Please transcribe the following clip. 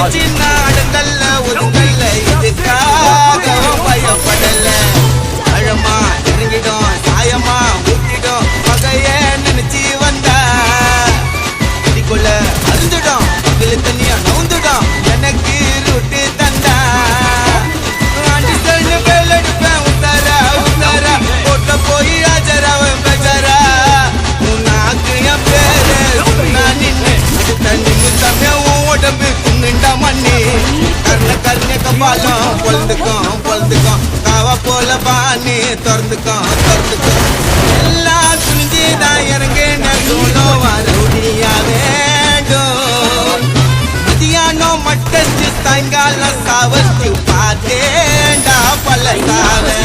சின்ன அடுங்கல்ல ஒதுங்கல்ல இதுக்காக பயப்படல அழமா இறங்கிடும் சாயமா ஊத்திடும் பகைய நினைச்சு வந்தா இதுக்குள்ள அழுந்துடும் பகல தண்ணியா நவுந்துடும் எனக்கு ரூட்டு தந்தா ஆண்டிசல்னு பேல் எடுப்பேன் உத்தாரா உத்தாரா போட்ட போய் ஆஜராவன் பேஜாரா உன்னாக்கு என் பேரு சொன்னா நின்னு அது தண்ணி முத்தமே உடம்பு குன்னுண்டா மண்ணி கர்ண கபாலம் பொழுதுக்கும் காவா போல பாணி திறந்துக்கும் எல்லாம் துணிஞ்சுதான் இறங்கின சோழோ வரவுடியா வேண்டும் மதியானம் மட்டச்சு சாயங்காலம் சாவச்சு பார்த்தேண்டா பல சாவே